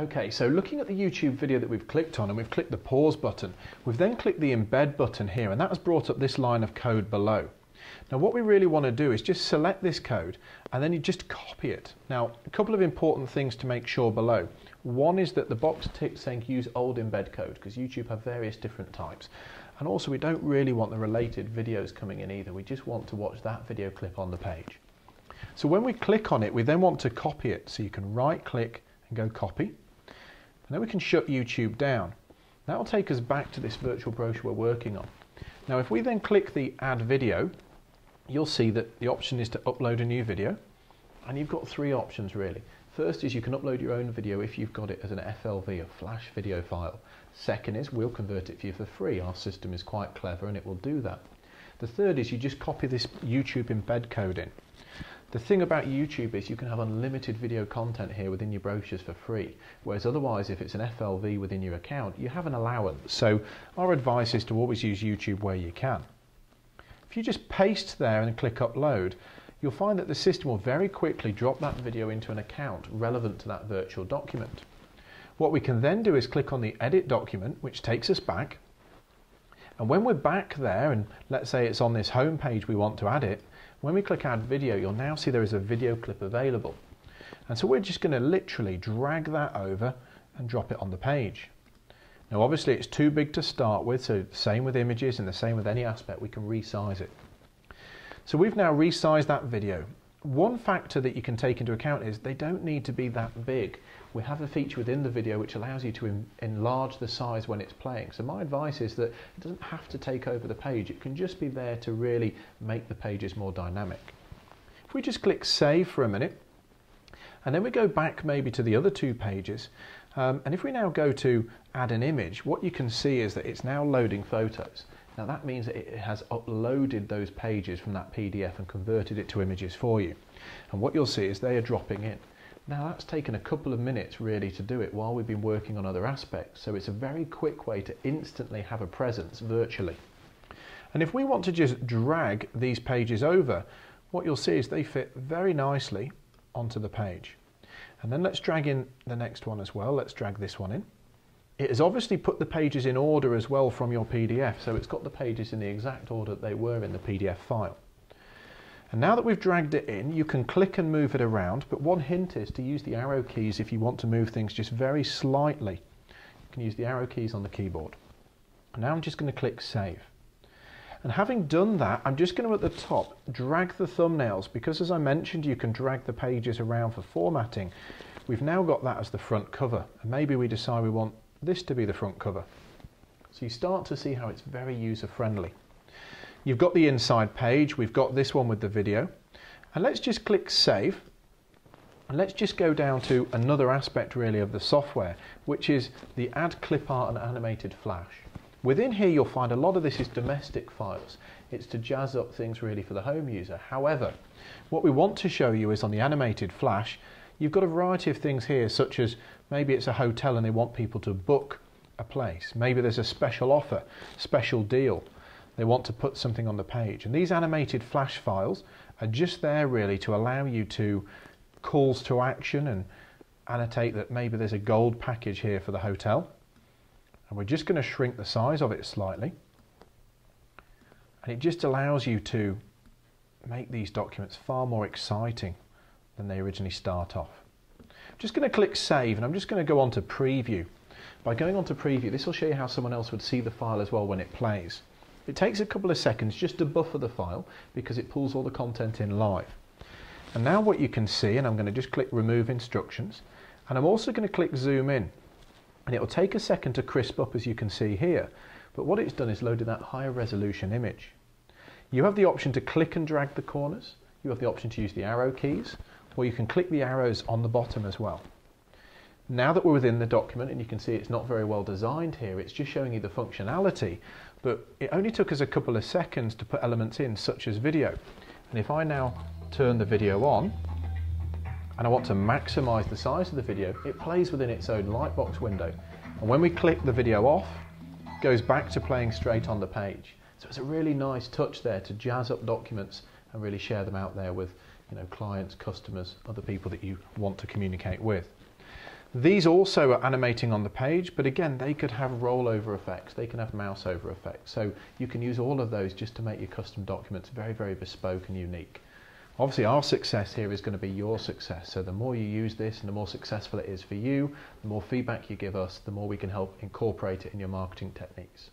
Okay, so looking at the YouTube video that we've clicked on, and we've clicked the pause button, we've then clicked the embed button here, and that has brought up this line of code below. Now what we really want to do is just select this code and then you just copy it. Now a couple of important things to make sure below. One is that the box ticks saying use old embed code, because YouTube have various different types. And also we don't really want the related videos coming in either, we just want to watch that video clip on the page. So when we click on it, we then want to copy it. So you can right click and go copy. And then we can shut YouTube down. That will take us back to this virtual brochure we're working on. Now if we then click the add video, you'll see that the option is to upload a new video, and you've got three options really. First is you can upload your own video if you've got it as an FLV, a flash video file. Second is we'll convert it for you for free. Our system is quite clever and it will do that. The third is you just copy this YouTube embed code in. The thing about YouTube is you can have unlimited video content here within your brochures for free, whereas otherwise if it's an FLV within your account, you have an allowance. So our advice is to always use YouTube where you can. If you just paste there and click upload, you'll find that the system will very quickly drop that video into an account relevant to that virtual document. What we can then do is click on the edit document, which takes us back. And when we're back there, and let's say it's on this home page we want to add it, when we click add video, you'll now see there is a video clip available. And so we're just going to literally drag that over and drop it on the page. Now obviously it's too big to start with, so same with images and the same with any aspect, we can resize it. So we've now resized that video. One factor that you can take into account is they don't need to be that big. We have a feature within the video which allows you to enlarge the size when it's playing. So my advice is that it doesn't have to take over the page. It can just be there to really make the pages more dynamic. If we just click save for a minute, and then we go back maybe to the other two pages, and if we now go to add an image, what you can see is that it's now loading photos. Now that means that it has uploaded those pages from that PDF and converted it to images for you. And what you'll see is they are dropping in. Now that's taken a couple of minutes really to do it while we've been working on other aspects. So it's a very quick way to instantly have a presence virtually. And if we want to just drag these pages over, what you'll see is they fit very nicely onto the page. And then let's drag in the next one as well. Let's drag this one in. It has obviously put the pages in order as well from your PDF, so it's got the pages in the exact order that they were in the PDF file. And now that we've dragged it in, you can click and move it around, but one hint is to use the arrow keys if you want to move things just very slightly. You can use the arrow keys on the keyboard. And now I'm just going to click save. And having done that, I'm just going to at the top drag the thumbnails, because as I mentioned you can drag the pages around for formatting. We've now got that as the front cover, and maybe we decide we want this to be the front cover. So you start to see how it's very user friendly. You've got the inside page, we've got this one with the video, and let's just click save, and let's just go down to another aspect really of the software, which is the add clip art and animated flash. Within here you'll find a lot of this is domestic files. It's to jazz up things really for the home user. However, what we want to show you is on the animated flash, you've got a variety of things here, such as maybe it's a hotel and they want people to book a place. Maybe there's a special offer, special deal. They want to put something on the page. And these animated flash files are just there really to allow you to calls to action and annotate that maybe there's a gold package here for the hotel. And we're just going to shrink the size of it slightly. And it just allows you to make these documents far more exciting than they originally start off. I'm just going to click save, and I'm just going to go on to preview. By going on to preview, this will show you how someone else would see the file as well when it plays. It takes a couple of seconds just to buffer the file because it pulls all the content in live. And now what you can see, and I'm going to just click remove instructions, and I'm also going to click zoom in, and it will take a second to crisp up as you can see here, but what it's done is loaded that higher resolution image. You have the option to click and drag the corners, you have the option to use the arrow keys, or you can click the arrows on the bottom as well. Now that we're within the document, and you can see it's not very well designed here, it's just showing you the functionality, but it only took us a couple of seconds to put elements in such as video. And if I now turn the video on, and I want to maximize the size of the video, it plays within its own lightbox window. And when we click the video off, it goes back to playing straight on the page. So it's a really nice touch there to jazz up documents and really share them out there with clients, customers, other people that you want to communicate with. These also are animating on the page, but again, they could have rollover effects, they can have mouse over effects. So you can use all of those just to make your custom documents very, very bespoke and unique. Obviously, our success here is going to be your success. So the more you use this and the more successful it is for you, the more feedback you give us, the more we can help incorporate it in your marketing techniques.